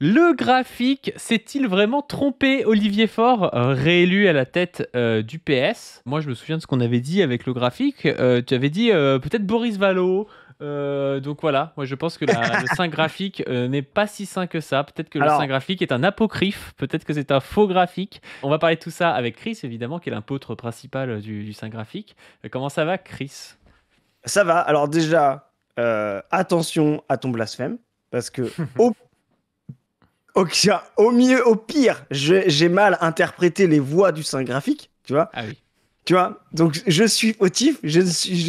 Le graphique s'est-il vraiment trompé? Olivier Faure, réélu à la tête du PS. Moi, je me souviens de ce qu'on avait dit avec le graphique. Tu avais dit peut-être Boris Vallaud. Donc voilà, moi je pense que le saint graphique n'est pas si sain que ça. Peut-être que le saint Alors, graphique est un apocryphe. Peut-être que c'est un faux graphique. On va parler de tout ça avec Chris, évidemment, qui est l'apôtre principal du saint graphique. Comment ça va, Chris? ça va. Alors déjà, attention à ton blasphème, parce que au pire, j'ai mal interprété les voix du sein graphique, tu vois. Ah oui. Tu vois, donc je suis fautif, je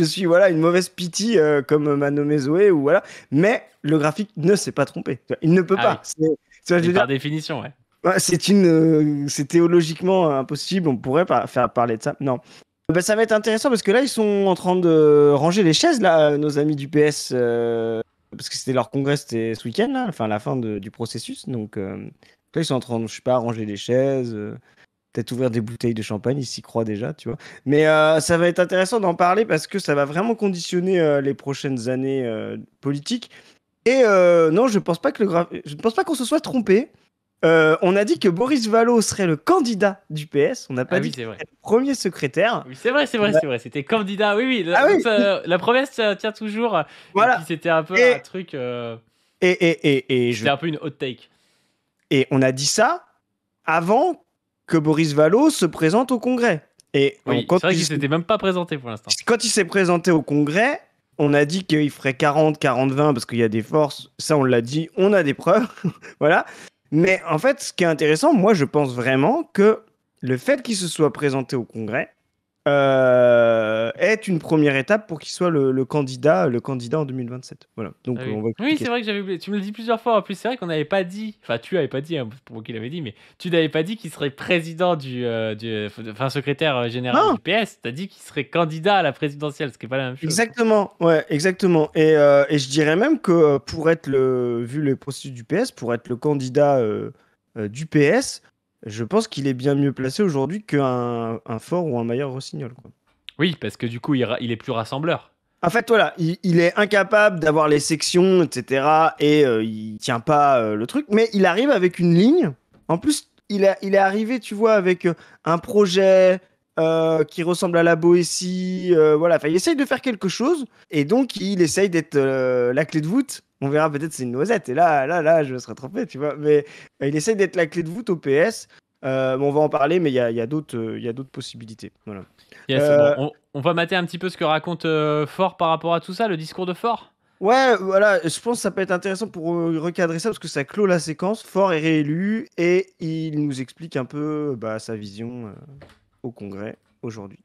suis voilà, une mauvaise pitié comme m'a nommé Zoé, ou voilà. Mais le graphique ne s'est pas trompé. Tu vois, il ne peut Ah oui. pas. Tu vois, je Et veux dire, par définition, ouais. ouais, c'est théologiquement impossible. On pourrait pas faire parler de ça. Non. Ben, ça va être intéressant parce que là, ils sont en train de ranger les chaises, là, nos amis du PS, parce que c'était leur congrès, c'était ce week-end, là, enfin, la fin du processus. Donc, là, ils sont en train de, je sais pas, ranger les chaises, peut-être ouvrir des bouteilles de champagne, ils s'y croient déjà, tu vois. Mais ça va être intéressant d'en parler parce que ça va vraiment conditionner les prochaines années politiques. Et non, je ne pense pas qu'on se soit trompé. On a dit que Boris Vallaud serait le candidat du PS. On n'a pas Ah dit oui, qu'il c'est vrai. serait le premier secrétaire. Oui, c'est vrai, c'est vrai, Bah, c'est vrai. C'était candidat. Oui, oui. ah Donc oui, la promesse tient toujours. Et puis voilà. c'était un peu un Et, truc. et C'était un peu une hot take. on a dit ça avant que Boris Vallaud se présente au Congrès. Et Oui, c'est vrai qu'il s'était même pas présenté pour l'instant. quand il s'est présenté au Congrès, on a dit qu'il ferait 40, 40-20 parce qu'il y a des forces. Ça, on l'a dit, on a des preuves. Voilà. Mais en fait, ce qui est intéressant, moi, je pense vraiment que le fait qu'il se soit présenté au Congrès est une première étape pour qu'il soit le candidat en 2027. Voilà. Donc, Ah oui. on va Oui, expliquer c'est ça. vrai que j'avais oublié. Tu me le dis plusieurs fois. En plus, c'est vrai qu'on n'avait pas dit. Enfin, tu avais pas dit, hein, pour moi qu'il avait dit, mais tu n'avais pas dit qu'il serait président enfin, secrétaire général Non, du PS. T'as dit qu'il serait candidat à la présidentielle, ce qui est pas la même chose. exactement. Ouais, exactement. Et je dirais même que vu le processus du PS, pour être le candidat du PS, je pense qu'il est bien mieux placé aujourd'hui qu'un Faure ou un Maillard Rossignol, quoi. Oui, parce que du coup, il est plus rassembleur. En fait, voilà, il est incapable d'avoir les sections, etc. Et il tient pas le truc, mais il arrive avec une ligne. En plus, il est arrivé, tu vois, avec un projet qui ressemble à la Boétie. Voilà, enfin, il essaye de faire quelque chose. Et donc, il essaye d'être la clé de voûte. On verra, peut-être c'est une noisette. Et là, je me serais trompé, tu vois. Mais il essaye d'être la clé de voûte au PS. Bon, on va en parler, mais il y a d'autres possibilités. Voilà. Yes, bon, Euh, on va mater un petit peu ce que raconte Fort par rapport à tout ça, le discours de Fort. Ouais, voilà, je pense que ça peut être intéressant pour recadrer ça parce que ça clôt la séquence. Ford est réélu et il nous explique un peu sa vision au Congrès aujourd'hui.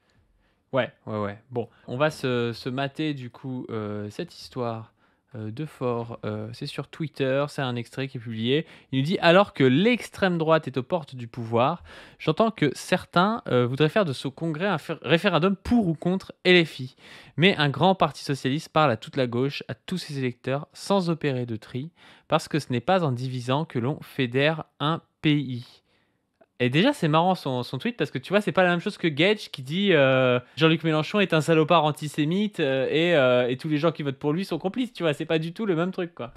Ouais, ouais, ouais. Bon, on va se mater du coup cette histoire de Fort. C'est sur Twitter, c'est un extrait qui est publié. Il nous dit: alors que l'extrême droite est aux portes du pouvoir, j'entends que certains voudraient faire de ce congrès un référendum pour ou contre LFI. Mais un grand parti socialiste parle à toute la gauche, à tous ses électeurs, sans opérer de tri, parce que ce n'est pas en divisant que l'on fédère un pays. Et déjà, c'est marrant son tweet parce que tu vois, c'est pas la même chose que Gage qui dit Jean-Luc Mélenchon est un salopard antisémite et tous les gens qui votent pour lui sont complices. Tu vois, c'est pas du tout le même truc, quoi.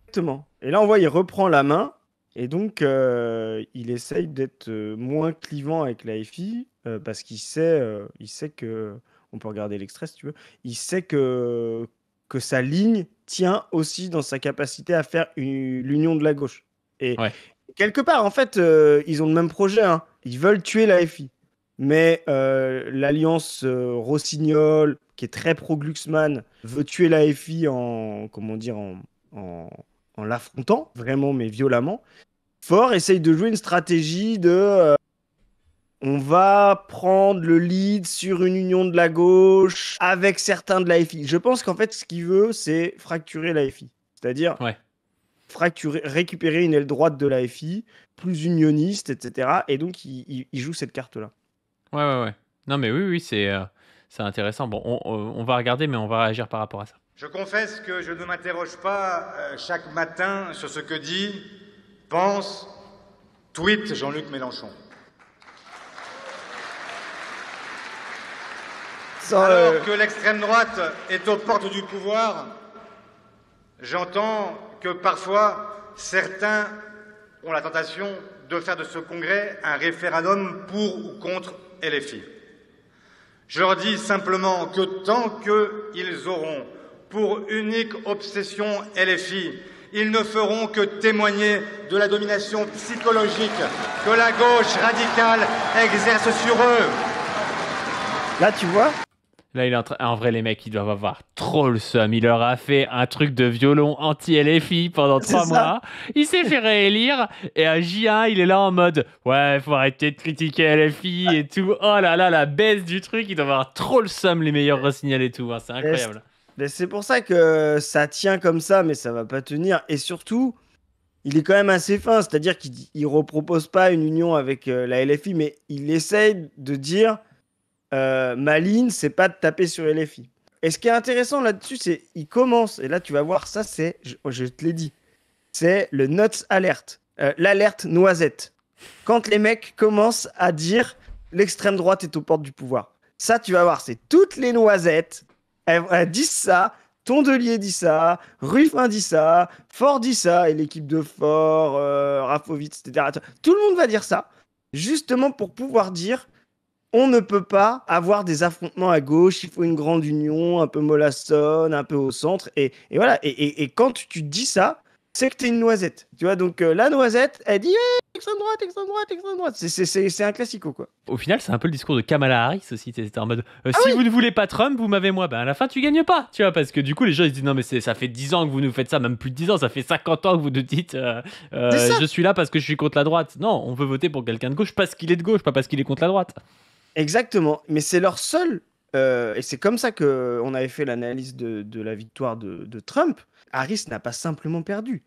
Exactement. Et là, on voit, il reprend la main et donc il essaye d'être moins clivant avec la FI parce qu'il sait que, on peut regarder l'extrait si tu veux, il sait que sa ligne tient aussi dans sa capacité à faire l'union de la gauche. Et Ouais. quelque part, en fait, ils ont le même projet, hein. Ils veulent tuer la FI. Mais l'alliance Rossignol, qui est très pro-Glucksmann, veut tuer la FI comment dire, en, en l'affrontant, vraiment, mais violemment. Fort essaye de jouer une stratégie de on va prendre le lead sur une union de la gauche avec certains de la FI. Je pense qu'en fait, ce qu'il veut, c'est fracturer la FI. C'est-à-dire Ouais. récupérer une aile droite de la FI, plus unioniste, etc. Et donc, il joue cette carte-là. Ouais, ouais, ouais. Non, mais oui, oui, c'est intéressant. Bon, on va regarder, mais on va réagir par rapport à ça. Je confesse que je ne m'interroge pas chaque matin sur ce que dit, pense, tweet Jean-Luc Mélenchon. Alors que l'extrême droite est aux portes du pouvoir, j'entends que parfois certains ont la tentation de faire de ce congrès un référendum pour ou contre LFI. Je leur dis simplement que tant qu'ils auront pour unique obsession LFI, ils ne feront que témoigner de la domination psychologique que la gauche radicale exerce sur eux. Là, tu vois, Là, il est en vrai, les mecs, ils doivent avoir trop le seum. Il leur a fait un truc de violon anti-LFI pendant 3 mois. Il s'est fait réélire. Et à J1, il est là en mode ouais, faut arrêter de critiquer LFI et tout. Oh là là, la baisse du truc. Ils doivent avoir trop le seum, les meilleurs rosignal et tout. Hein, c'est incroyable. mais c'est pour ça que ça tient comme ça, mais ça va pas tenir. Et surtout, il est quand même assez fin, c'est-à-dire qu'il repropose pas une union avec la LFI, mais il essaye de dire ma ligne, c'est pas de taper sur LFI. Et ce qui est intéressant là-dessus, c'est il commence, et là tu vas voir, ça c'est, je te l'ai dit, c'est le nuts alert, l'alerte noisette. Quand les mecs commencent à dire l'extrême droite est aux portes du pouvoir. Ça, tu vas voir, c'est toutes les noisettes, elles disent ça. Tondelier dit ça, Ruffin dit ça, Ford dit ça, et l'équipe de Ford, Rafovitz, etc. Tout le monde va dire ça, justement pour pouvoir dire on ne peut pas avoir des affrontements à gauche, il faut une grande union, un peu mollassonne, un peu au centre, et voilà. Et quand tu dis ça, c'est que t'es une noisette, tu vois. Donc la noisette, elle dit extrême droite, extrême droite, extrême droite. C'est un classico, quoi. Au final, c'est un peu le discours de Kamala Harris aussi. C'était en mode si vous ne voulez pas Trump, vous m'avez moi. Ben à la fin, tu gagnes pas, tu vois, parce que du coup, les gens ils disent non, mais ça fait 10 ans que vous nous faites ça, même plus de 10 ans, ça fait 50 ans que vous nous dites je suis là parce que je suis contre la droite. Non, on veut voter pour quelqu'un de gauche parce qu'il est de gauche, pas parce qu'il est contre la droite. Exactement, mais c'est leur seul. Et c'est comme ça qu'on avait fait l'analyse de la victoire de Trump. Harris n'a pas simplement perdu,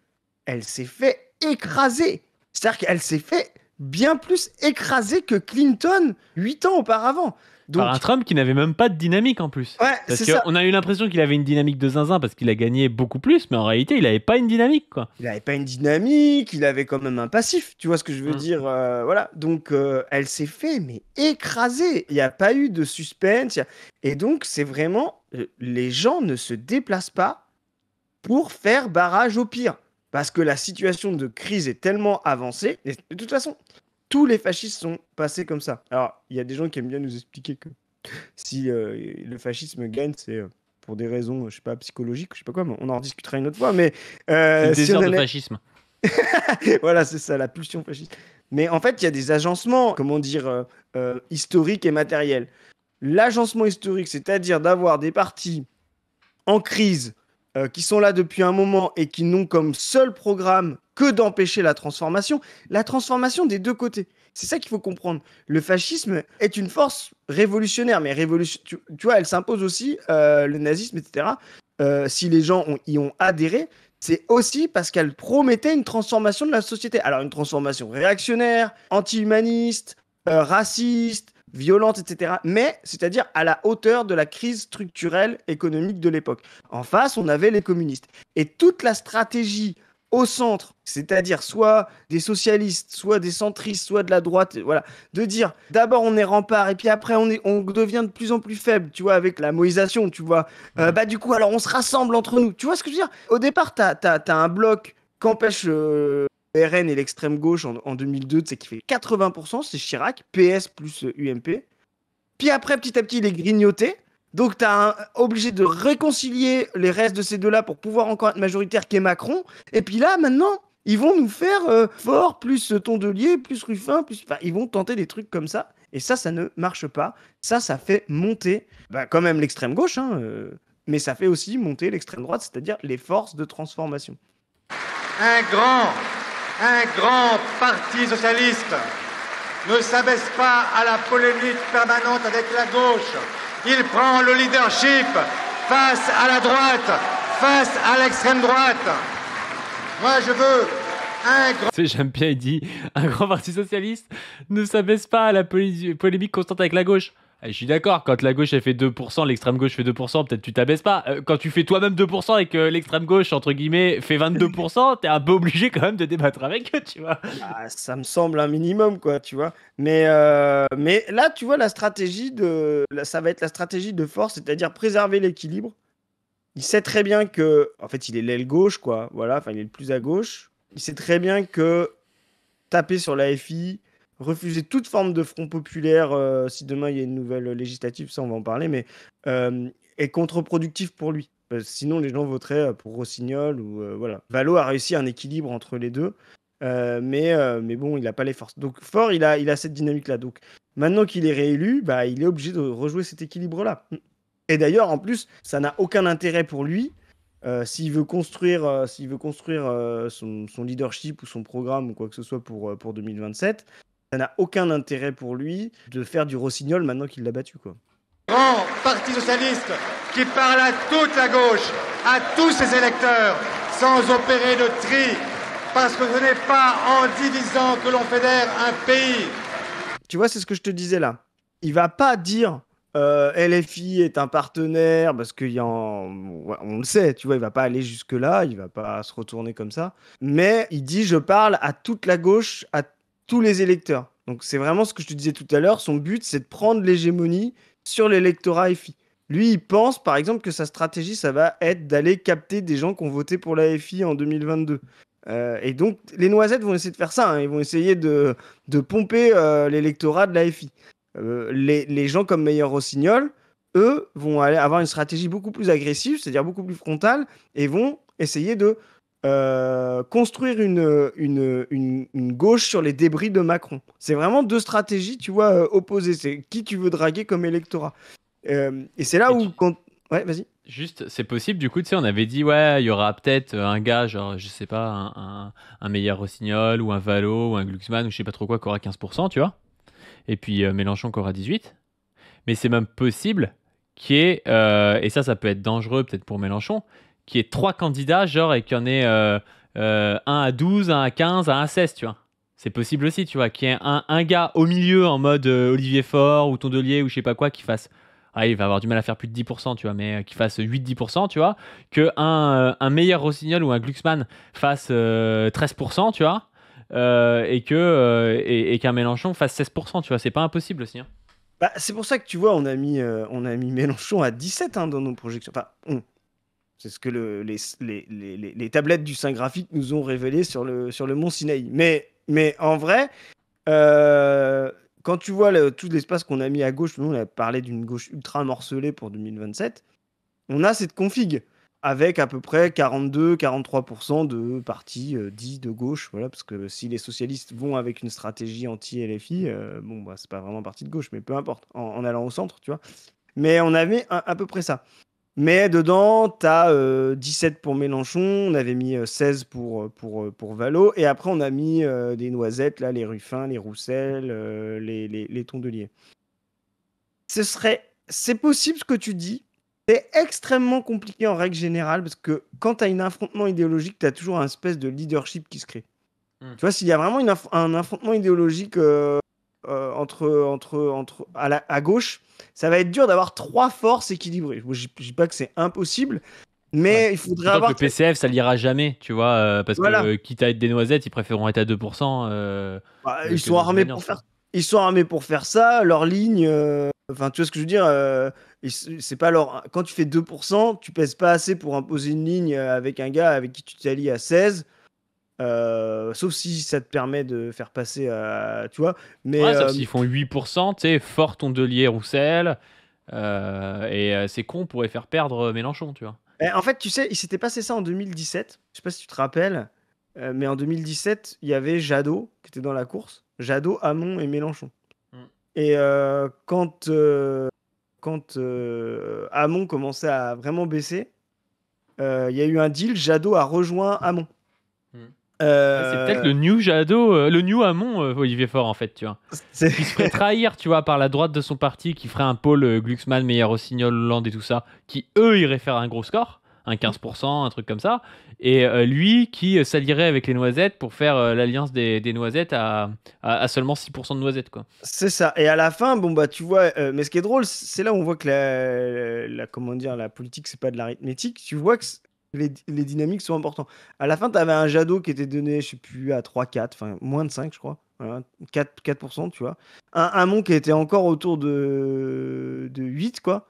elle s'est fait écraser. C'est-à-dire qu'elle s'est fait bien plus écraser que Clinton 8 ans auparavant. Donc, Par un Trump qui n'avait même pas de dynamique en plus. ouais, Parce c'est ça. qu'on a eu l'impression qu'il avait une dynamique de zinzin parce qu'il a gagné beaucoup plus, mais en réalité, il n'avait pas une dynamique, quoi. Il n'avait pas une dynamique, il avait quand même un passif, tu vois ce que je veux dire, voilà. Donc elle s'est fait mais écraser. Il n'y a pas eu de suspense. Et donc c'est vraiment les gens ne se déplacent pas pour faire barrage au pire, parce que la situation de crise est tellement avancée. Et de toute façon, tous les fascistes sont passés comme ça. Alors il y a des gens qui aiment bien nous expliquer que si le fascisme gagne, c'est pour des raisons, je sais pas, psychologiques, je sais pas quoi, mais on en rediscutera une autre fois. Mais C'est le si désir on de en est- fascisme. voilà, c'est ça, la pulsion fasciste. Mais en fait, il y a des agencements, comment dire, historiques et matériels. L'agencement historique, c'est-à-dire d'avoir des partis en crise qui sont là depuis un moment et qui n'ont comme seul programme que d'empêcher la transformation des deux côtés. C'est ça qu'il faut comprendre. Le fascisme est une force révolutionnaire, mais tu vois, elle s'impose aussi, le nazisme, etc. Si les gens y ont adhéré, c'est aussi parce qu'elle promettait une transformation de la société. Alors une transformation réactionnaire, anti-humaniste, raciste, violente, etc. Mais c'est-à-dire à la hauteur de la crise structurelle économique de l'époque. En face, on avait les communistes. Et toute la stratégie au centre, c'est-à-dire soit des socialistes, soit des centristes, soit de la droite, voilà, de dire d'abord on est rempart et puis après on devient de plus en plus faible, tu vois, avec la moïsation, tu vois. Bah du coup alors on se rassemble entre nous, tu vois ce que je veux dire? Au départ t'as un bloc qu'empêche RN et l'extrême gauche en 2002, c'est qui fait 80%, c'est Chirac, PS plus UMP. Puis après petit à petit il est grignoté. Donc, tu as obligé de réconcilier les restes de ces deux-là pour pouvoir encore être majoritaire, qui est Macron. Et puis là, maintenant, ils vont nous faire Fort, plus Tondelier, plus Ruffin, plus... Enfin, ils vont tenter des trucs comme ça. Et ça ne marche pas. Ça fait monter quand même l'extrême gauche, hein, mais ça fait aussi monter l'extrême droite, c'est-à-dire les forces de transformation. Un grand parti socialiste ne s'abaisse pas à la polémique permanente avec la gauche. Il prend le leadership face à la droite, face à l'extrême droite. Moi, je veux un grand... Tu sais, j'aime bien, il dit un grand parti socialiste ne s'abaisse pas à la polémique constante avec la gauche. Je suis d'accord, quand la gauche elle fait 2%, l'extrême gauche fait 2%, peut-être tu t'abaisses pas. Quand tu fais toi-même 2% et que l'extrême gauche, entre guillemets, fait 22%, t'es un peu obligé quand même de débattre avec eux, tu vois. Ah, ça me semble un minimum, quoi, tu vois. Mais là, tu vois, ça va être la stratégie de force, c'est-à-dire préserver l'équilibre. Il sait très bien que, en fait, il est l'aile gauche, quoi. Voilà, enfin, il est le plus à gauche. Il sait très bien que taper sur la FI, refuser toute forme de front populaire si demain il y a une nouvelle législative, ça on va en parler, mais est contre-productif pour lui. Sinon, les gens voteraient pour Rossignol ou voilà. Valo a réussi un équilibre entre les deux, mais bon, il n'a pas les forces. Donc Faure, il a cette dynamique-là. Donc maintenant qu'il est réélu, bah, il est obligé de rejouer cet équilibre-là. Et d'ailleurs, en plus, ça n'a aucun intérêt pour lui. S'il veut construire, son leadership ou son programme ou quoi que ce soit pour 2027, ça n'a aucun intérêt pour lui de faire du Rossignol maintenant qu'il l'a battu, quoi. Grand Parti socialiste qui parle à toute la gauche, à tous ses électeurs, sans opérer de tri, parce que ce n'est pas en divisant que l'on fédère un pays. Tu vois, c'est ce que je te disais là. Il va pas dire LFI est un partenaire, parce qu'on on le sait, tu vois, il va pas aller jusque-là, il va pas se retourner comme ça. Mais il dit, je parle à toute la gauche, à tous les électeurs. Donc c'est vraiment ce que je te disais tout à l'heure, son but c'est de prendre l'hégémonie sur l'électorat FI. Lui, il pense, par exemple, que sa stratégie, ça va être d'aller capter des gens qui ont voté pour la FI en 2022. Et donc, les Noisettes vont essayer de faire ça. Hein. Ils vont essayer de pomper l'électorat de la FI. Les gens comme Meyer Rossignol, eux, vont aller avoir une stratégie beaucoup plus agressive, c'est-à-dire beaucoup plus frontale, et vont essayer de construire une gauche sur les débris de Macron. C'est vraiment deux stratégies, tu vois, opposées. C'est qui tu veux draguer comme électorat. Et c'est là où... Ouais, vas-y. Juste, c'est possible, du coup, tu sais, on avait dit, ouais, il y aura peut-être un gars, genre, je sais pas, un Meyer Rossignol, ou un Valo, ou un Glucksmann, ou je sais pas trop quoi, qui aura 15%, tu vois. Et puis Mélenchon qui aura 18%. Mais c'est même possible qu'il y ait, et ça peut être dangereux peut-être pour Mélenchon, qu'il y ait 3 candidats, genre, et qu'il y en ait un à 12, un à 15, un à 16, tu vois. C'est possible aussi, tu vois, qu'il y ait un gars au milieu en mode Olivier Faure ou Tondelier ou je sais pas quoi qui fasse. Ah, il va avoir du mal à faire plus de 10%, tu vois, mais qui fasse 8-10%, tu vois. Un Meyer Rossignol ou un Glucksmann fasse 13%, tu vois. Et qu'un Mélenchon fasse 16%, tu vois. C'est pas impossible aussi. Hein. Bah, c'est pour ça que tu vois, on a mis Mélenchon à 17 hein, dans nos projections. Enfin, c'est ce que les tablettes du Saint Graphique nous ont révélé sur le Mont Sinaï. Mais en vrai, quand tu vois tout l'espace qu'on a mis à gauche, nous on a parlé d'une gauche ultra morcelée pour 2027, on a cette config avec à peu près 42-43% de partis dits de gauche. Voilà, parce que si les socialistes vont avec une stratégie anti-LFI, bon, bah, c'est pas vraiment parti de gauche, mais peu importe, en allant au centre, tu vois. Mais on avait à peu près ça. Mais dedans, tu as 17 pour Mélenchon, on avait mis 16 pour Valo, et après on a mis des noisettes, là, les Ruffin, les Roussel, les Tondelier. C'est possible ce que tu dis, c'est extrêmement compliqué en règle générale, parce que quand tu as un affrontement idéologique, tu as toujours un espèce de leadership qui se crée. Tu vois, s'il y a vraiment un affrontement idéologique à gauche, ça va être dur d'avoir 3 forces équilibrées. Je dis pas que c'est impossible, mais il faudrait avoir... Le PCF, ça l'ira jamais, tu vois, parce Voilà. que quitte à être des noisettes, ils préféreront être à 2%. Ils sont armés pour faire... Ils sont armés pour faire ça, leur ligne... Enfin, tu vois ce que je veux dire c'est pas leur... Quand tu fais 2%, tu pèses pas assez pour imposer une ligne avec un gars avec qui tu t'allies à 16. Sauf si ça te permet de faire passer à... Tu vois, mais... Ouais, sauf s'ils font 8%, tu sais, Fort, Tondelier, Roussel, et c'est con, on pourrait faire perdre Mélenchon, tu vois. En fait, tu sais, il s'était passé ça en 2017, je sais pas si tu te rappelles, mais en 2017, il y avait Jadot qui était dans la course, Jadot, Hamon et Mélenchon. Et quand Hamon commençait à vraiment baisser, il y a eu un deal, Jadot a rejoint Hamon. C'est peut-être le new Jadot, le new Hamon, Olivier Faure, en fait, tu vois. Qui se ferait trahir, tu vois, par la droite de son parti, qui ferait un pôle Glucksmann, Meyer Rossignol, Hollande et tout ça, qui, eux, iraient faire un gros score, un 15%, un truc comme ça, et lui qui s'allierait avec les noisettes pour faire l'alliance des noisettes à seulement 6% de noisettes, quoi. C'est ça. Et à la fin, bon, bah, tu vois, mais ce qui est drôle, c'est là où on voit que comment dire, la politique, c'est pas de l'arithmétique. Tu vois que les dynamiques sont importantes. À la fin, tu avais un Jadot qui était donné, je sais plus, à 3-4, enfin, moins de 5, je crois. Voilà, 4%, tu vois. Un Hamon qui était encore autour de 8, quoi.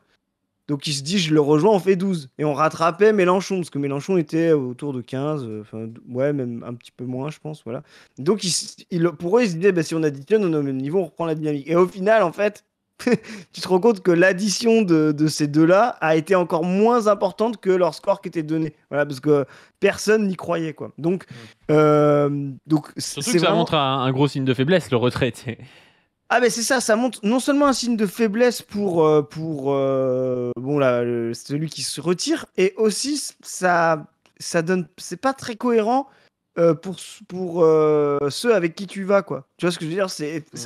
Donc il se dit, je le rejoins, on fait 12. Et on rattrapait Mélenchon, parce que Mélenchon était autour de 15, ouais, même un petit peu moins, je pense. Voilà. Donc pour eux, ils se disaient, bah, si on additionne, on est au même niveau, on reprend la dynamique. Et au final, en fait, tu te rends compte que l'addition de ces deux-là a été encore moins importante que leur score qui était donné. Voilà, parce que personne n'y croyait, quoi. Donc Surtout c'est que ça vraiment... montre un gros signe de faiblesse, le retrait. Ah ben c'est ça, ça montre non seulement un signe de faiblesse pour bon là celui qui se retire, et aussi ça donne, c'est pas très cohérent pour ceux avec qui tu vas, quoi. Tu vois ce que je veux dire,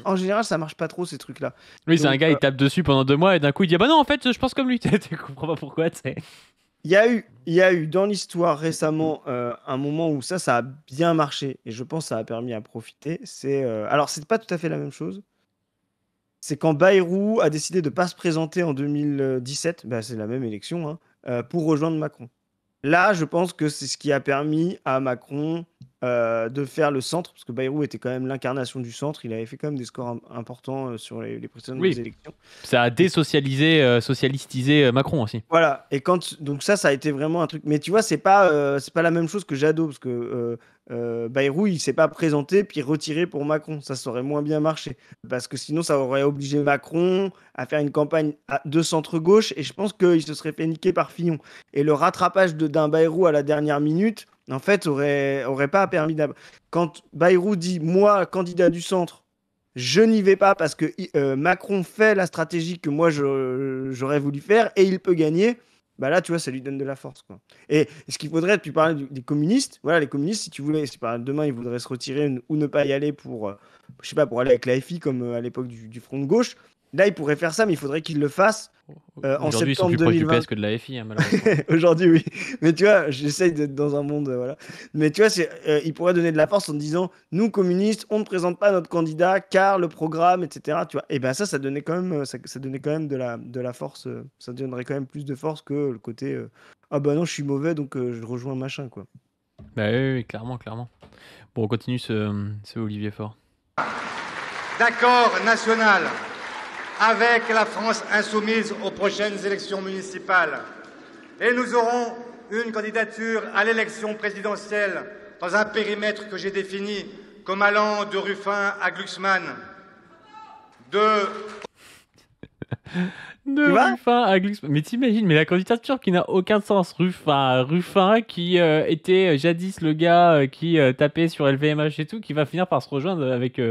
en général ça marche pas trop ces trucs là. Oui, c'est un Donc, gars, il tape dessus pendant 2 mois et d'un coup il dit ah bah non, en fait, je pense comme lui. Tu comprends pas pourquoi, tu sais. il y a eu dans l'histoire récemment un moment où ça a bien marché, et je pense que ça a permis à profiter. Alors c'est pas tout à fait la même chose. C'est quand Bayrou a décidé de ne pas se présenter en 2017, bah c'est la même élection, hein, pour rejoindre Macron. Là, je pense que c'est ce qui a permis à Macron de faire le centre, parce que Bayrou était quand même l'incarnation du centre. Il avait fait quand même des scores importants sur les précédentes Oui. élections. Ça a désocialisé, socialistisé Macron aussi. Voilà, et donc ça a été vraiment un truc. Mais tu vois, c'est pas la même chose que Jadot, parce que Bayrou, il s'est pas présenté puis retiré pour Macron. Ça aurait moins bien marché, parce que sinon, ça aurait obligé Macron à faire une campagne de centre-gauche, et je pense qu'il se serait fait niquer par Fillon. Et le rattrapage d'un Bayrou à la dernière minute, en fait, aurait pas permis Quand Bayrou dit, moi, candidat du centre, je n'y vais pas parce que Macron fait la stratégie que moi j'aurais voulu faire et il peut gagner, bah là tu vois, ça lui donne de la force, quoi. Et ce qu'il faudrait, tu parlais des communistes, voilà, les communistes, si tu voulais, si demain ils voudraient se retirer ou ne pas y aller pour je sais pas, pour aller avec la FI comme à l'époque du Front de gauche, là ils pourraient faire ça, mais il faudrait qu'ils le fassent en Aujourd'hui, ils sont septembre plus proches du 2020. PS que de la FI, hein, malheureusement. Aujourd'hui, oui. Mais tu vois, j'essaye d'être dans un monde, voilà. Mais tu vois, il pourrait donner de la force en disant, nous, communistes, on ne présente pas notre candidat car le programme, etc. Tu vois. Et ben ça donnait quand même, ça donnait quand même de la force. Ça donnerait quand même plus de force que le côté, ah bah non, je suis mauvais, donc je rejoins machin, quoi. Bah oui, clairement. Bon, on continue ce Olivier Faure. D'accord national avec la France insoumise aux prochaines élections municipales. Et nous aurons une candidature à l'élection présidentielle dans un périmètre que j'ai défini comme allant de Ruffin à Glucksmann. Ruffin à Glucksmann. Mais t'imagines, mais la candidature qui n'a aucun sens. Ruffin qui était jadis le gars qui tapait sur LVMH et tout, qui va finir par se rejoindre avec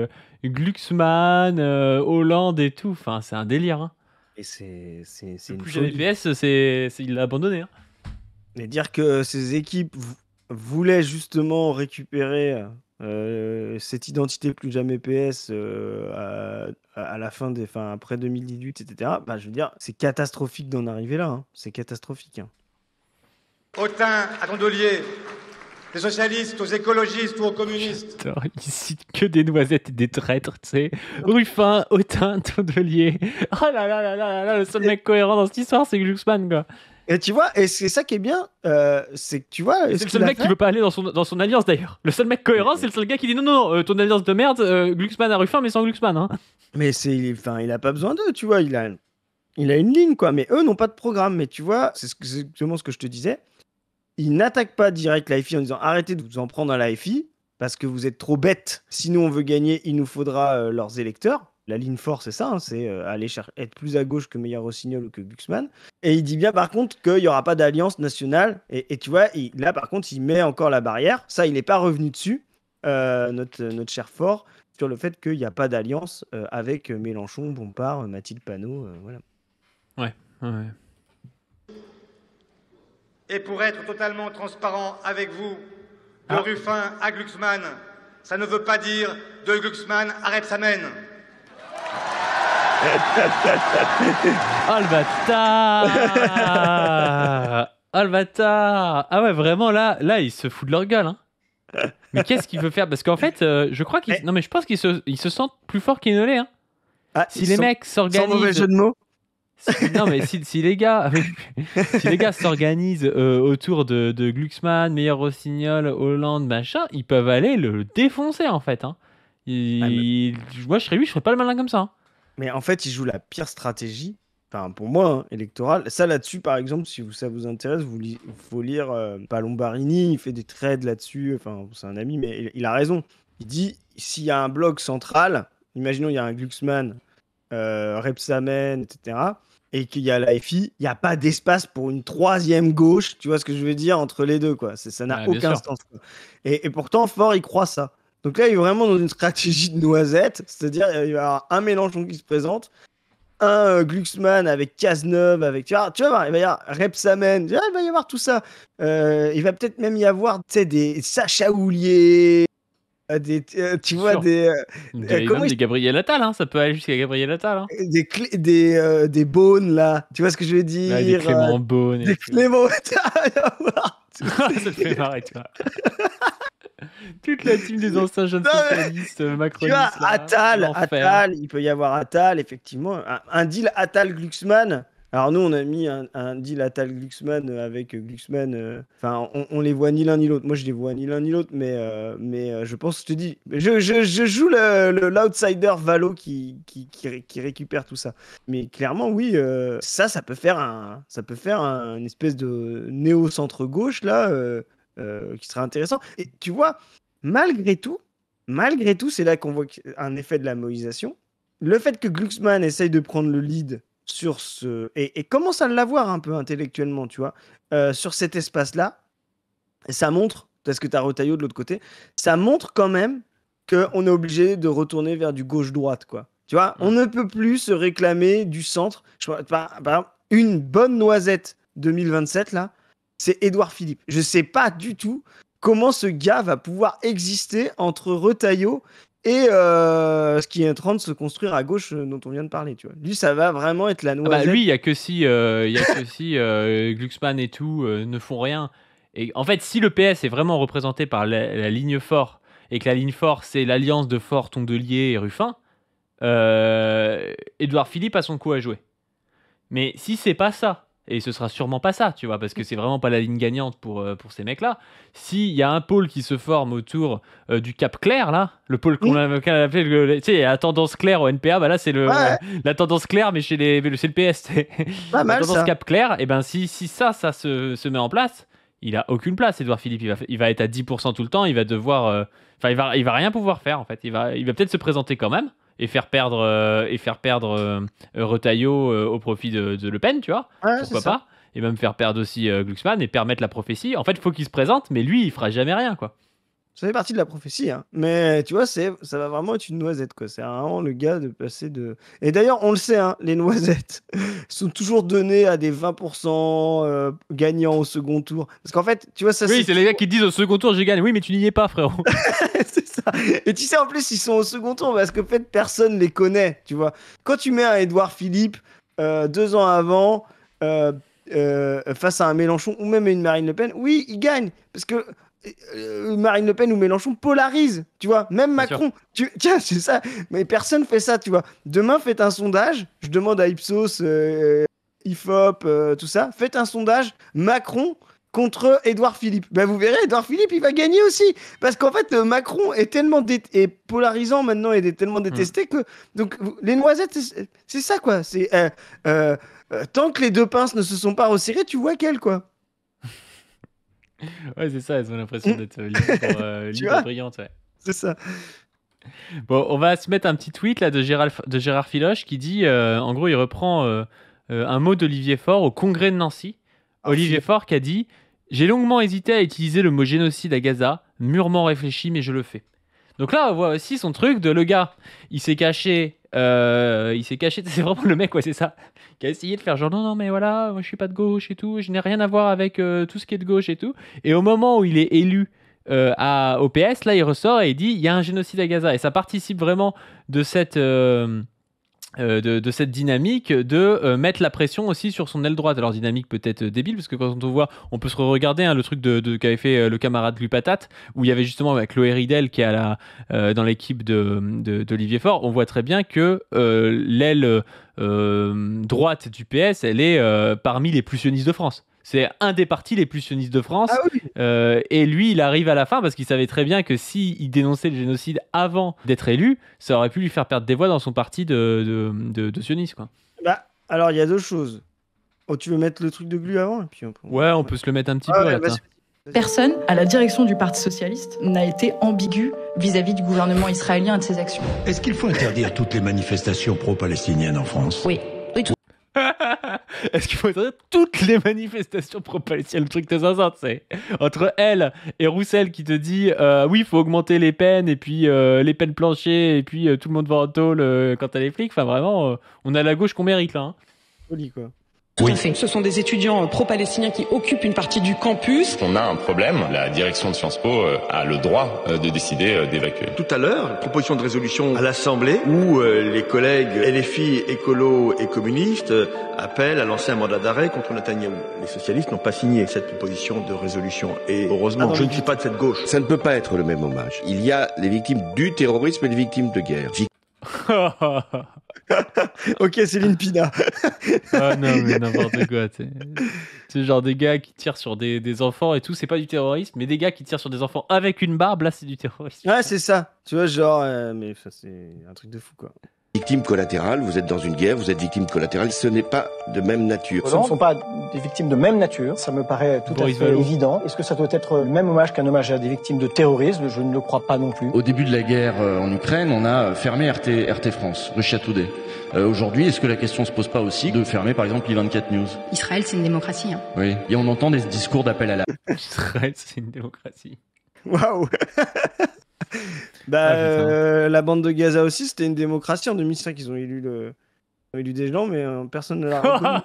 Glucksmann, Hollande et tout. Enfin, c'est un délire. Hein. Et c'est une Plus folie. jamais PS, il l'a abandonné. Hein. Mais dire que ces équipes voulaient justement récupérer cette identité plus jamais PS à la fin après 2018, etc. Bah, je veux dire, c'est catastrophique d'en arriver là. Hein. C'est catastrophique. Hein. Autain à Tondelier, des socialistes aux écologistes ou aux communistes. Attends, il cite que des noisettes et des traîtres, tu sais. Ruffin, Autain, Tondelier. Oh là là là là là, le seul mec cohérent dans cette histoire, c'est Glucksmann, quoi. Et tu vois, et c'est ça qui est bien, c'est que tu vois. C'est le seul mec qui veut pas aller dans son alliance d'ailleurs. Le seul mec cohérent, c'est le seul gars qui dit non, ton alliance de merde, Glucksmann à Ruffin, mais sans Glucksmann. Hein. Mais il a pas besoin d'eux, tu vois. Il a une ligne, quoi. Mais eux n'ont pas de programme. Mais tu vois, c'est exactement ce que je te disais. Ils n'attaquent pas direct la FI en disant arrêtez de vous en prendre à la FI parce que vous êtes trop bêtes. Si nous on veut gagner, il nous faudra leurs électeurs. La ligne forte, c'est ça, hein, c'est aller être plus à gauche que Meyer Rossignol ou que Glucksmann. Et il dit bien par contre qu'il n'y aura pas d'alliance nationale. Et tu vois, là par contre, il met encore la barrière. Ça, il n'est pas revenu dessus, notre cher Faure, sur le fait qu'il n'y a pas d'alliance avec Mélenchon, Bompard, Mathilde Panot. Voilà. Ouais. Et pour être totalement transparent avec vous, de Ruffin à Glucksmann, ça ne veut pas dire de Glucksmann à Rebsamen. Oh le bâtard. Ah ouais, vraiment, là, ils se foutent de leur gueule. Hein. Mais qu'est-ce qu'il veut faire? Parce qu'en fait, je crois non, mais je pense qu'ils se sentent plus forts qu'ils ne l'est. Hein. Si les mecs s'organisent... Sans mauvais jeu de mots. Non, mais si les gars s'organisent autour de Glucksmann, Meyer Rossignol, Hollande, machin, ils peuvent aller le défoncer, en fait. Hein. Moi, je serais lui, je ferais pas le malin comme ça. Hein. Mais en fait, il joue la pire stratégie. enfin pour moi, hein, électorale. Ça là-dessus, par exemple, si ça vous intéresse, faut lire Palombarini, il fait des trades là-dessus. Enfin, c'est un ami, mais il a raison. Il dit s'il y a un bloc central, imaginons il y a un Glucksmann, Rebsamen, etc., et qu'il y a la FI, il n'y a pas d'espace pour une troisième gauche, tu vois ce que je veux dire, entre les deux, quoi. Ça n'a Ah, bien aucun sûr. sens, quoi. Et pourtant, Faure, il croit ça. Donc là, il est vraiment dans une stratégie de noisette, c'est-à-dire il va y avoir un Mélenchon qui se présente, un Glucksmann avec Cazeneuve, avec tu vas voir, il va y avoir Rebsamen, il va y avoir tout ça. Il va peut-être même y avoir, tu sais, des Sacha Houlier, tu vois, Sûr. comment Même des Gabriel Attal, hein, ça peut aller jusqu'à Gabriel Attal. Hein. des Beaune là, tu vois ce que je veux Ouais, des dire, Clément Beaune des et tout. Clément. Ça te fait marrer, toi. Toute la team des anciens jeunes Non, mais socialistes, tu vois, macronistes, là. Attal, L'enfer. il peut y avoir Attal, effectivement, un deal Attal-Glucksmann. Alors nous, on a mis un deal Attal-Glucksmann avec Glucksmann. Enfin, on les voit ni l'un ni l'autre. Moi, je les vois ni l'un ni l'autre, mais je pense, je te dis, je joue l'outsider Valo qui récupère tout ça. Mais clairement, oui, ça peut faire une espèce de néo-centre gauche là, qui serait intéressant. Et tu vois, malgré tout, c'est là qu'on voit un effet de la moïsation. Le fait que Glucksmann essaye de prendre le lead sur ce et commence à l'avoir un peu intellectuellement, tu vois, sur cet espace-là, ça montre, parce que tu as Retailleau de l'autre côté, ça montre quand même qu'on est obligé de retourner vers du gauche-droite, quoi. Tu vois, on ne peut plus se réclamer du centre. Par exemple, une bonne noisette 2027, là, c'est Édouard Philippe. Je sais pas du tout comment ce gars va pouvoir exister entre Retailleau et ce qui est en train de se construire à gauche dont on vient de parler, tu vois. Lui, ça va vraiment être la Ah bah noisette. lui, il y a que si, Glucksmann et tout ne font rien. Et en fait, si le PS est vraiment représenté par la ligne Faure et que la ligne Faure c'est l'alliance de Faure, Tondelier et Ruffin, Édouard Philippe a son coup à jouer. Mais si c'est pas ça, et ce sera sûrement pas ça, tu vois, parce que c'est vraiment pas la ligne gagnante pour ces mecs-là. S'il y a un pôle qui se forme autour du Cap Clair, là, le pôle qu'on a appelé, tu sais, la tendance claire au NPA, bah là c'est la tendance claire, mais c'est le PS. Pas La mal tendance ça. Cap Clair, et ben si ça se met en place, il a aucune place, Édouard Philippe. Il va être à 10% tout le temps, il va devoir. Enfin, il va rien pouvoir faire en fait. Il va peut-être se présenter quand même et faire perdre Retailleau au profit de Le Pen, tu vois. Ouais, Pourquoi c'est ça. pas. Et même faire perdre aussi Glucksmann et permettre la prophétie. En fait, il faut qu'il se présente, mais lui, il fera jamais rien, quoi. Ça fait partie de la prophétie, hein. Mais tu vois, ça va vraiment être une noisette, quoi. C'est vraiment le gars de passer de. Et d'ailleurs, on le sait, hein, les noisettes sont toujours données à des 20% gagnants au second tour. Parce qu'en fait, tu vois, ça Oui, c'est les gars qui te disent au second tour, j'ai gagné. Oui, mais tu n'y es pas, frérot. C'est ça. Et tu sais, en plus, ils sont au second tour parce que, en fait, personne les connaît, tu vois. Quand tu mets un Édouard Philippe 2 ans avant face à un Mélenchon ou même une Marine Le Pen, oui, il gagne. Parce que Marine Le Pen ou Mélenchon polarise, tu vois. Même Bien sûr. Macron, tiens, c'est ça. Mais personne fait ça, tu vois. Demain, faites un sondage. Je demande à Ipsos, IFOP, tout ça. Faites un sondage. Macron contre Édouard Philippe. Ben, vous verrez, Édouard Philippe, il va gagner aussi. Parce qu'en fait, Macron est tellement est polarisant maintenant et est tellement détesté que. Donc, les noisettes, c'est ça, quoi. C'est. Tant que les deux pinces ne se sont pas resserrées, tu vois qu'elles, quoi. Ouais, c'est ça, elles ont l'impression d'être libres, Tu vois brillantes, ouais. C'est ça. Bon, on va se mettre un petit tweet là de Gérard Filoche qui dit, en gros, il reprend un mot d'Olivier Faure au congrès de Nancy. Olivier Faure qui a dit « J'ai longuement hésité à utiliser le mot génocide à Gaza, mûrement réfléchi, mais je le fais. » Donc là, on voit aussi son truc de le gars. Il s'est caché, c'est vraiment le mec, ouais, c'est ça, qui a essayé de faire genre non, mais voilà, moi je suis pas de gauche et tout, je n'ai rien à voir avec tout ce qui est de gauche et tout. Et au moment où il est élu au PS, là, il ressort et il dit il y a un génocide à Gaza. Et ça participe vraiment de cette dynamique de mettre la pression aussi sur son aile droite. Alors dynamique peut-être débile, parce que quand on voit, on peut se regarder le truc qu'avait fait le camarade Glupatate, où il y avait justement avec Chloé Ridel qui est dans l'équipe d'Olivier Faure, on voit très bien que l'aile droite du PS, elle est parmi les plus sionistes de France. C'est un des partis les plus sionistes de France. Ah oui. Et lui, il arrive à la fin parce qu'il savait très bien que s'il dénonçait le génocide avant d'être élu, ça aurait pu lui faire perdre des voix dans son parti de sionistes, quoi. Bah, Alors, il y a deux choses. Oh, tu veux mettre le truc de glu avant et puis Ouais, on peut se le mettre un petit Ah peu. ouais, Là, vas-y. tiens. Personne à la direction du Parti socialiste n'a été ambigu vis-à-vis du gouvernement israélien et de ses actions. Est-ce qu'il faut interdire toutes les manifestations pro-palestiniennes en France ? Oui. Est-ce qu'il faut interdire toutes les manifestations pro-palestiniennes? Le truc de 500, c'est entre elle et Roussel qui te dit oui, il faut augmenter les peines, et puis les peines planchées, et puis tout le monde va en tôle quand t'as les flics. Enfin, vraiment, on a la gauche qu'on mérite là. Hein. Joli, quoi. Tout à fait. Ce sont des étudiants pro-palestiniens qui occupent une partie du campus. On a un problème. La direction de Sciences Po a le droit de décider d'évacuer. Tout à l'heure, proposition de résolution à l'Assemblée où les collègues LFI, écolos et communistes appellent à lancer un mandat d'arrêt contre Netanyahou. Les socialistes n'ont pas signé cette proposition de résolution et heureusement, je ne suis pas de cette gauche. Ça ne peut pas être le même hommage. Il y a les victimes du terrorisme et les victimes de guerre. Ok, Céline Pina. Ah non, mais n'importe quoi. C'est genre des gars qui tirent sur des enfants et tout, c'est pas du terrorisme, mais des gars qui tirent sur des enfants avec une barbe, là, c'est du terrorisme. Ouais, c'est ça. Tu vois, genre, mais ça, c'est un truc de fou, quoi. Victime collatérale, vous êtes dans une guerre, vous êtes victime collatérale, ce n'est pas de même nature. Ce ne sont pas des victimes de même nature, ça me paraît tout à fait évident. Est-ce que ça doit être le même hommage qu'un hommage à des victimes de terrorisme? Je ne le crois pas non plus. Au début de la guerre en Ukraine, on a fermé RT France, Russia Today. Aujourd'hui, est-ce que la question se pose pas aussi de fermer par exemple i24 News? Israël, c'est une démocratie. Hein. Oui, et on entend des discours d'appel à la... Israël, c'est une démocratie. Waouh. La bande de Gaza aussi, c'était une démocratie. En 2005, ils ont élu des gens, mais personne ne l'a reconnu.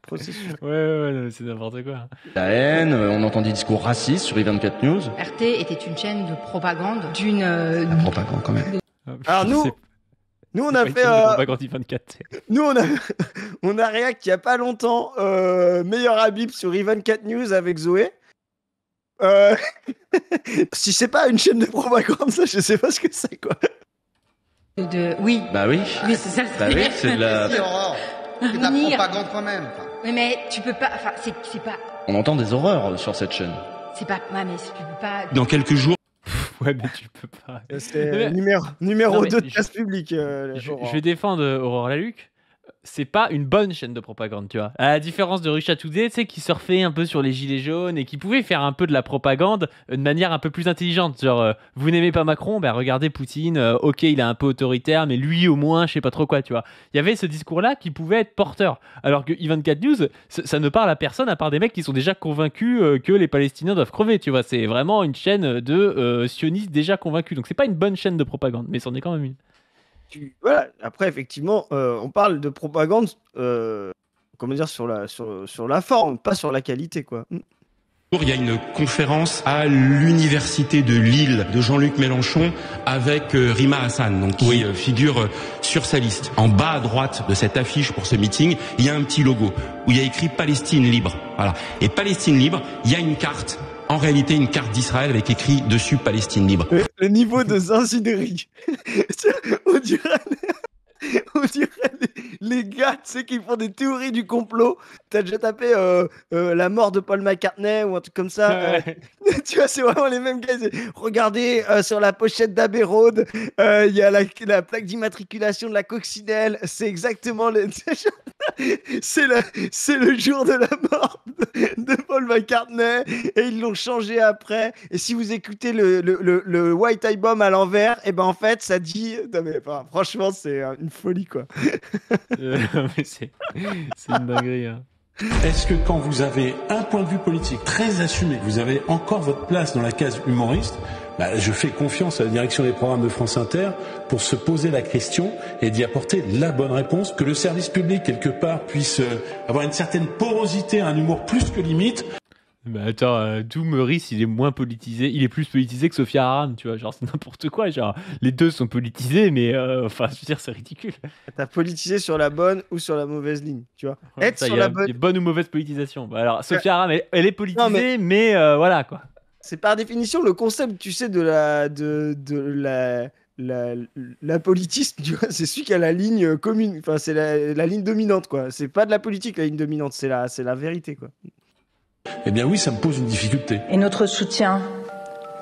Processus. Ouais, c'est n'importe quoi. La haine, on entend des discours racistes sur i24 News. RT était une chaîne de propagande d'une... La propagande quand même. Alors nous on a fait... propagande i24. Nous on a réact il y a pas longtemps meilleur Habib sur i24 News avec Zoé. Si c'est pas une chaîne de propagande, ça, je sais pas ce que c'est, quoi. Oui. Bah oui. Oui, c'est ça. Bah oui, c'est de la... C'est de la propagande quand même. Oui, mais tu peux pas... Enfin, c'est pas... On entend des horreurs sur cette chaîne. C'est pas... Ouais, mais tu peux pas... Dans quelques jours... Ouais, mais tu peux pas... C'est numéro 2 de place publique. Je vais défendre Aurore Laluc. C'est pas une bonne chaîne de propagande, tu vois. À la différence de Russia Today, tu sais, qui surfait un peu sur les gilets jaunes et qui pouvait faire un peu de la propagande de manière un peu plus intelligente. Genre, vous n'aimez pas Macron, bah regardez Poutine, ok, il est un peu autoritaire, mais lui au moins, je sais pas trop quoi, tu vois. Il y avait ce discours-là qui pouvait être porteur. Alors que i24 News, ça ne parle à personne à part des mecs qui sont déjà convaincus que les Palestiniens doivent crever, tu vois. C'est vraiment une chaîne de sionistes déjà convaincus. Donc c'est pas une bonne chaîne de propagande, mais c'en est quand même une. Voilà. Après, effectivement, on parle de propagande, comment dire, sur la forme, pas sur la qualité, quoi. Il y a une conférence à l'université de Lille de Jean-Luc Mélenchon avec Rima Hassan, donc qui figure sur sa liste. En bas à droite de cette affiche pour ce meeting, il y a un petit logo où il y a écrit Palestine libre. Voilà. Et Palestine libre, il y a une carte. En réalité, une carte d'Israël avec écrit dessus Palestine libre. Le niveau de zinzinerie. on dirait les gars, tu sais, qui font des théories du complot. T'as déjà tapé la mort de Paul McCartney ou un truc comme ça. Tu vois, c'est vraiment les mêmes gars. Regardez sur la pochette d'Abbey Road, il y a la plaque d'immatriculation de la coccinelle. C'est exactement c'est le jour de la mort de Paul McCartney et ils l'ont changé après. Et si vous écoutez le White Album à l'envers, et ben en fait ça dit. Non, mais, franchement, c'est une folie, quoi. Mais c'est une dinguerie. Hein. Est-ce que quand vous avez un point de vue politique très assumé, vous avez encore votre place dans la case humoriste, je fais confiance à la direction des programmes de France Inter pour se poser la question et d'y apporter la bonne réponse, que le service public, quelque part, puisse avoir une certaine porosité, un humour plus que limite. Mais attends, Doug Meurice, il est moins politisé, il est plus politisé que Sophia Aram, tu vois, genre c'est n'importe quoi, genre les deux sont politisés, mais enfin, je veux dire, c'est ridicule. T'as politisé sur la bonne ou sur la mauvaise ligne, tu vois. Ouais, Être sur la bonne. Il y a bonne ou mauvaise politisation. Bah, alors, Sophia Aram, elle est politisée, mais voilà, quoi. C'est par définition le concept, tu sais, de la politisme, tu vois, c'est celui qui a la ligne commune, enfin, c'est la ligne dominante, quoi. C'est pas de la politique, la ligne dominante, c'est la vérité, quoi. Eh bien oui, ça me pose une difficulté. Et notre soutien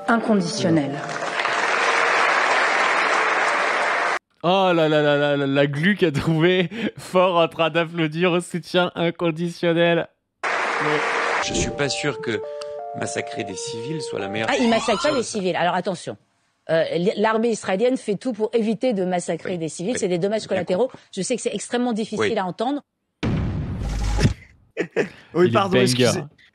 inconditionnel. Oh là là là là, la glu qu'a trouvé fort en train d'applaudir au soutien inconditionnel. Je suis pas sûr que massacrer des civils soit la meilleure. Ah, ils massacrent pas les civils. Alors attention. L'armée israélienne fait tout pour éviter de massacrer des civils. C'est des dommages collatéraux. Je sais que c'est extrêmement difficile à entendre. Oui, pardon,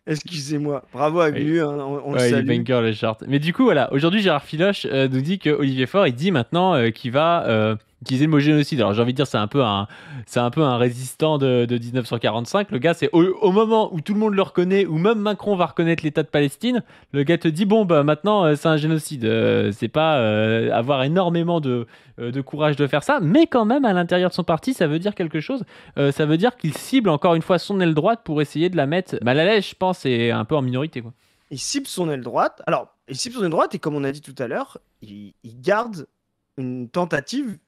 excusez-moi. Bravo à Glu, on le salue. Il est banger le short. Mais du coup, voilà, aujourd'hui, Gérard Filoche nous dit que Olivier Faure, il dit maintenant qu'il va utiliser le mot génocide. Alors j'ai envie de dire, c'est un peu un résistant de 1945. Le gars, c'est au moment où tout le monde le reconnaît, où même Macron va reconnaître l'État de Palestine, le gars te dit bon bah maintenant c'est un génocide. C'est pas avoir énormément de courage de faire ça, mais quand même à l'intérieur de son parti, ça veut dire quelque chose. Ça veut dire qu'il cible encore une fois son aile droite pour essayer de la mettre mal à l'aise, je pense, et un peu en minorité, quoi. Il cible son aile droite. Alors, il cible son aile droite et comme on a dit tout à l'heure, il garde une tentative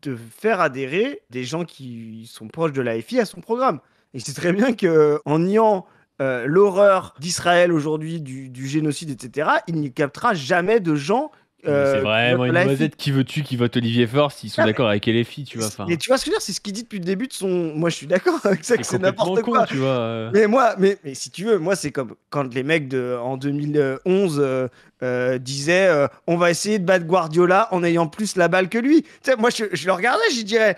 de faire adhérer des gens qui sont proches de l'AFI à son programme. Et c'est très bien qu'en niant l'horreur d'Israël aujourd'hui, du génocide, etc., il n'y captera jamais de gens. C'est vraiment une noisette. Qui veux-tu qui vote Olivier Faure s'ils sont d'accord avec LFI, tu vois. Et tu vois ce que je veux dire, c'est ce qu'il dit depuis le début de son. Moi, je suis d'accord avec ça, que c'est n'importe quoi. Tu vois. Mais si tu veux, moi, c'est comme quand les mecs en 2011 disaient on va essayer de battre Guardiola en ayant plus la balle que lui. Tu sais, moi, je le regardais, je dirais.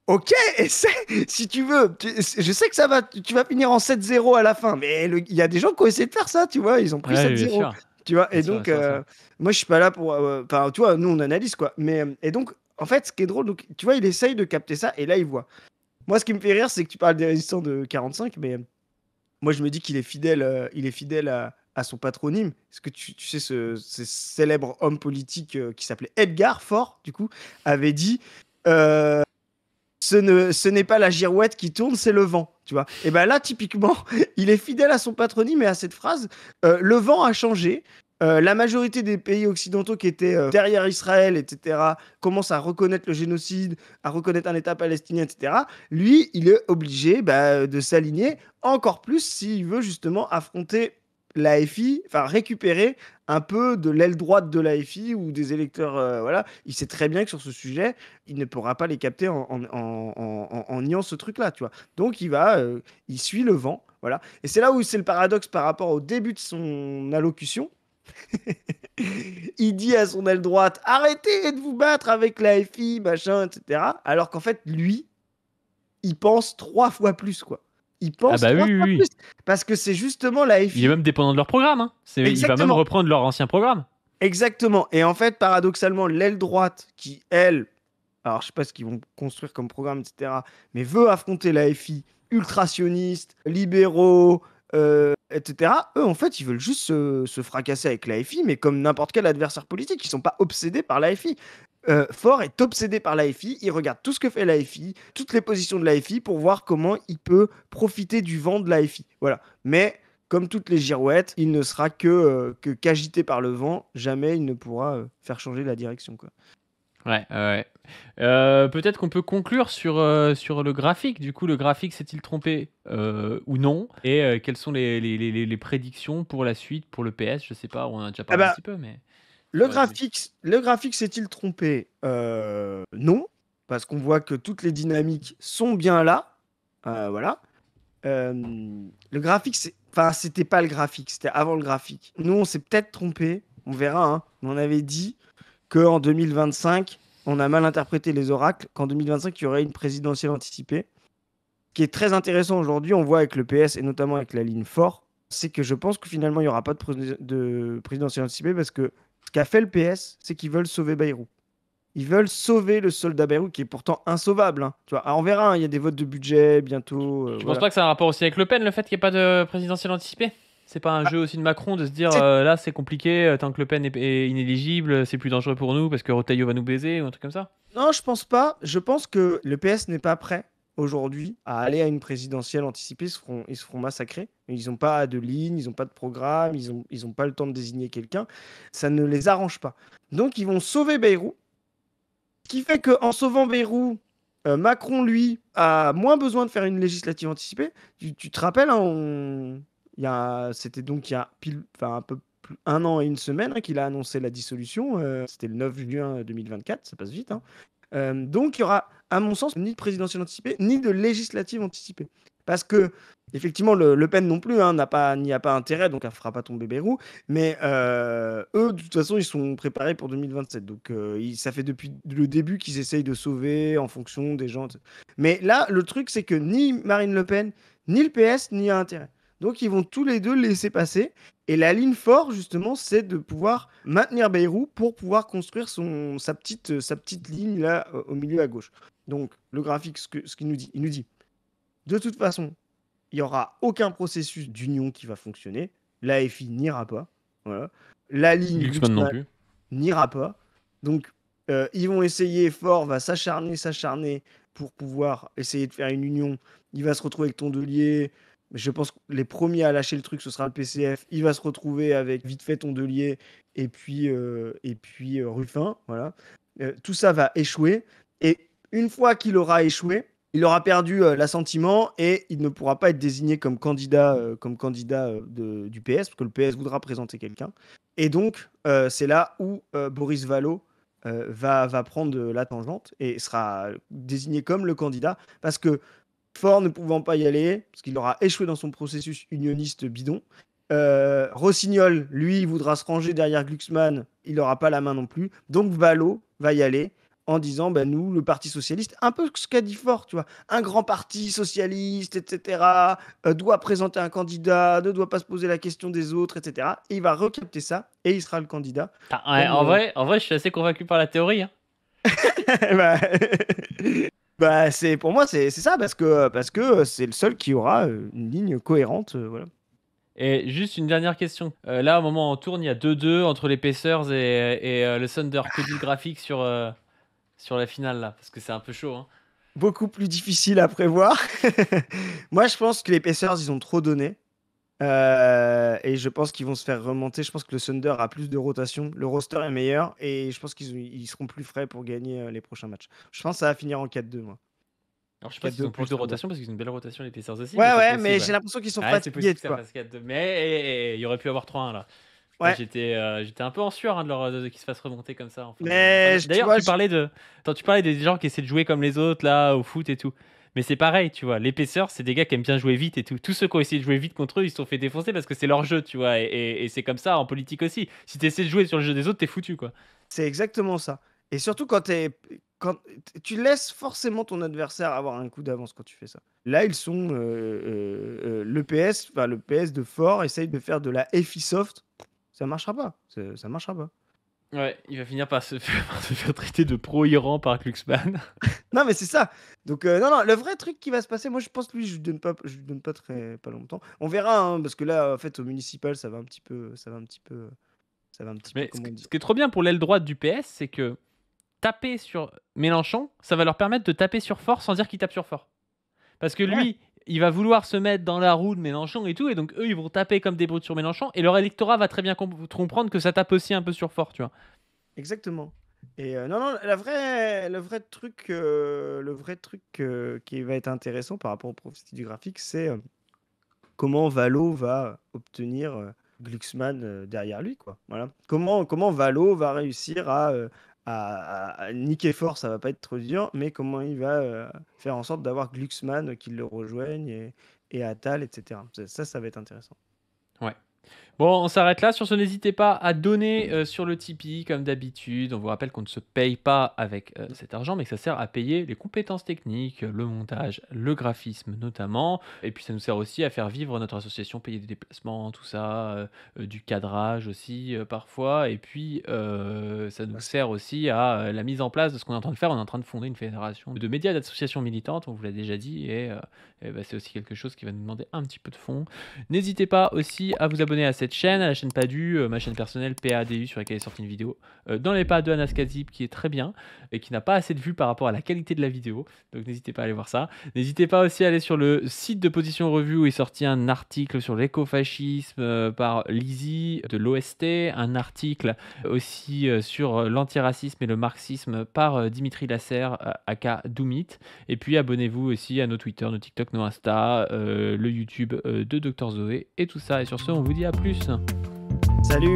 Ok, essaie, si tu veux. Je sais que tu vas finir en 7-0 à la fin, mais il y a des gens qui ont essayé de faire ça, tu vois. Ils ont pris 7-0. Tu vois, et donc, moi, je suis pas là pour. Enfin, tu vois, nous, on analyse, quoi. Mais, et donc, en fait, ce qui est drôle, donc, tu vois, il essaye de capter ça, et là, il voit. Moi, ce qui me fait rire, c'est que tu parles des résistants de 45, mais moi, je me dis qu'il est fidèle à son patronyme. Est-ce que tu sais, ce célèbre homme politique qui s'appelait Edgar Faure, du coup, avait dit. Ce n'est pas la girouette qui tourne, c'est le vent, tu vois. Et ben là, typiquement, il est fidèle à son patronyme et à cette phrase. Le vent a changé. La majorité des pays occidentaux qui étaient derrière Israël, etc., commencent à reconnaître le génocide, à reconnaître un État palestinien, etc. Lui, il est obligé de s'aligner encore plus s'il veut justement affronter l'AFI, enfin récupérer un peu de l'aile droite de l'AFI ou des électeurs, voilà. Il sait très bien que sur ce sujet, il ne pourra pas les capter en niant ce truc-là, tu vois. Donc il suit le vent, voilà. Et c'est là où c'est le paradoxe par rapport au début de son allocution. Il dit à son aile droite, arrêtez de vous battre avec l'AFI, machin, etc. Alors qu'en fait, lui, il pense 3 fois plus, quoi. Il pense 3 fois plus. Parce que c'est justement l'AFI. Il est même dépendant de leur programme. Hein. Il va même reprendre leur ancien programme. Exactement. Et en fait, paradoxalement, l'aile droite qui, elle, alors je sais pas ce qu'ils vont construire comme programme, etc., mais veut affronter l'AFI, ultra-sionistes, libéraux, etc., eux, en fait, ils veulent juste se fracasser avec l'AFI, mais comme n'importe quel adversaire politique. Ils sont pas obsédés par l'AFI. Faure est obsédé par l'AFI, il regarde tout ce que fait l'AFI, toutes les positions de l'AFI pour voir comment il peut profiter du vent de l'AFI. Voilà. Mais comme toutes les girouettes, il ne sera qu'agité par le vent, jamais il ne pourra faire changer la direction, quoi. Ouais. Peut-être qu'on peut conclure sur le graphique. Du coup, le graphique s'est-il trompé ou non? Et quelles sont les prédictions pour la suite, pour le PS? Je sais pas, on en a déjà parlé un petit peu, mais... Le graphique s'est-il trompé? Non, parce qu'on voit que toutes les dynamiques sont bien là. Voilà. Le graphique, c'était pas le graphique, c'était avant le graphique. Nous, on s'est peut-être trompé, on verra. Hein. On avait dit qu'en 2025, on a mal interprété les oracles, qu'en 2025, il y aurait une présidentielle anticipée. Ce qui est très intéressant aujourd'hui, on voit avec le PS et notamment avec la ligne Faure, c'est que je pense que finalement, il n'y aura pas de présidentielle anticipée parce que ce qu'a fait le PS, c'est qu'ils veulent sauver Bayrou. Ils veulent sauver le soldat Bayrou, qui est pourtant insauvable. Hein. Tu vois, alors on verra, il y a des votes de budget bientôt. Tu penses pas que ça a un rapport aussi avec Le Pen, le fait qu'il n'y ait pas de présidentielle anticipée? C'est pas un jeu aussi de Macron de se dire là c'est compliqué, tant que Le Pen est inéligible, c'est plus dangereux pour nous parce que Retailleau va nous baiser ou un truc comme ça? Non, je pense pas. Je pense que le PS n'est pas prêt aujourd'hui à aller à une présidentielle anticipée. Ils se feront massacrer. Ils n'ont pas de ligne, ils n'ont pas de programme, ils n'ont pas le temps de désigner quelqu'un. Ça ne les arrange pas. Donc ils vont sauver Bayrou. Ce qui fait qu'en sauvant Bayrou, Macron, lui, a moins besoin de faire une législative anticipée. Tu te rappelles, hein, c'était donc il y a un peu plus 1 an et 1 semaine qu'il a annoncé la dissolution. C'était le 9 juin 2024, ça passe vite. Hein. Donc il y aura, à mon sens, ni de présidentielle anticipée, ni de législative anticipée. Parce que, effectivement, Le Pen non plus n'y a pas intérêt, donc elle ne fera pas tomber Bayrou. Mais eux, de toute façon, ils sont préparés pour 2027. Donc ça fait depuis le début qu'ils essayent de sauver en fonction des gens. Mais là, le truc, c'est que ni Marine Le Pen, ni le PS n'y a intérêt. Donc ils vont tous les deux laisser passer. Et la ligne forte, justement, c'est de pouvoir maintenir Bayrou pour pouvoir construire sa petite ligne là au milieu à gauche. Donc le graphique, ce qu'il nous dit, il nous dit, de toute façon, il n'y aura aucun processus d'union qui va fonctionner. L'AFI n'ira pas. Voilà. La ligne Glucksmann non plus n'ira pas. Donc ils vont essayer, Faure va s'acharner pour pouvoir essayer de faire une union. Il va se retrouver avec Tondelier. Je pense que les premiers à lâcher le truc, ce sera le PCF. Il va se retrouver avec vite fait Tondelier et puis Ruffin. Voilà. Tout ça va échouer. Et une fois qu'il aura échoué, il aura perdu l'assentiment et il ne pourra pas être désigné comme candidat du PS, parce que le PS voudra présenter quelqu'un. Et donc, c'est là où Boris Vallaud va prendre la tangente et sera désigné comme le candidat, parce que Faure ne pouvant pas y aller, parce qu'il aura échoué dans son processus unioniste bidon. Rossignol, lui, voudra se ranger derrière Glucksmann, il n'aura pas la main non plus. Donc Vallaud va y aller en disant, nous, le Parti Socialiste, un peu ce qu'a dit Faure, tu vois, un grand parti socialiste, etc., doit présenter un candidat, ne doit pas se poser la question des autres, etc. Et il va recapter ça, et il sera le candidat. En vrai, je suis assez convaincu par la théorie. Hein. Pour moi, c'est ça, parce que c'est le seul qui aura une ligne cohérente. Voilà. Et juste une dernière question. Là, au moment où on tourne, il y a 2-2 entre les Pacers et le Thunder. Que dit le graphique sur la finale, là? Parce que c'est un peu chaud. Hein. Beaucoup plus difficile à prévoir. Moi, je pense que les Pacers, ils ont trop donné. Et je pense qu'ils vont se faire remonter. Je pense que le Thunder a plus de rotation. Le roster est meilleur. Et je pense qu'ils seront plus frais pour gagner les prochains matchs. Je pense que ça va finir en 4-2, moi. Alors, je sais pas s'ils ont plus de rotation parce qu'ils ont une belle rotation, les Pacers aussi. Mais j'ai l'impression qu'ils sont fatigués. C'est possible que ça fasse 4-2. Mais il y aurait pu avoir 3-1 là. Ouais. J'étais un peu en sueur de qu'ils se fassent remonter comme ça. Mais d'ailleurs, tu parlais des gens qui essaient de jouer comme les autres là au foot et tout. Mais c'est pareil, tu vois. Les Pacers, c'est des gars qui aiment bien jouer vite et tout. Tous ceux qui ont essayé de jouer vite contre eux, ils se sont fait défoncer parce que c'est leur jeu, tu vois. Et c'est comme ça en politique aussi. Si tu essaies de jouer sur le jeu des autres, t'es foutu, quoi. C'est exactement ça. Et surtout quand tu laisses forcément ton adversaire avoir un coup d'avance quand tu fais ça. Là, ils sont le PS de Faure essaye de faire de la FI soft. Ça marchera pas. Ça marchera pas. Ouais, il va finir par se faire traiter de pro-Iran par Glucksmann. Non, mais c'est ça. Donc, non, le vrai truc qui va se passer, moi, je pense que lui, je lui donne pas pas longtemps. On verra, hein, parce que là, en fait, au municipal, ça va un petit peu. Mais ce qui est trop bien pour l'aile droite du PS, c'est que taper sur Mélenchon, ça va leur permettre de taper sur Faure sans dire qu'il tape sur Faure. Parce que lui, il va vouloir se mettre dans la roue de Mélenchon et tout, et donc eux, ils vont taper comme des brutes sur Mélenchon, et leur électorat va très bien comprendre que ça tape aussi un peu sur Faure, tu vois. Exactement. Et non, le vrai truc qui va être intéressant par rapport aux prophéties du graphique, c'est comment Vallaud va obtenir Glucksmann derrière lui, quoi. Voilà. Comment Vallaud va réussir à niquer fort, ça va pas être trop dur, mais comment il va faire en sorte d'avoir Glucksmann qui le rejoigne et Attal, etc. Ça va être intéressant. Ouais. Bon, on s'arrête là. Sur ce, n'hésitez pas à donner sur le Tipeee, comme d'habitude. On vous rappelle qu'on ne se paye pas avec cet argent, mais que ça sert à payer les compétences techniques, le montage, le graphisme notamment. Et puis, ça nous sert aussi à faire vivre notre association, payer des déplacements, tout ça, du cadrage aussi parfois. Et puis, ça nous sert aussi à la mise en place de ce qu'on est en train de faire. On est en train de fonder une fédération de médias d'associations militantes, on vous l'a déjà dit, et c'est aussi quelque chose qui va nous demander un petit peu de fonds. N'hésitez pas aussi à vous abonner à cette chaîne, à la chaîne Padu, ma chaîne personnelle PADU sur laquelle est sortie une vidéo dans les pas de Anas Kazib qui est très bien et qui n'a pas assez de vues par rapport à la qualité de la vidéo, donc n'hésitez pas à aller voir ça. N'hésitez pas aussi à aller sur le site de Position Revue où est sorti un article sur l'écofascisme par Lizzie de l'OST, un article aussi sur l'antiracisme et le marxisme par Dimitri Lasserre aka Doumit, et puis abonnez-vous aussi à nos Twitter, nos TikTok, nos Insta, le YouTube de Dr Zoé et tout ça. Et sur ce, on vous dit à plus. Salut.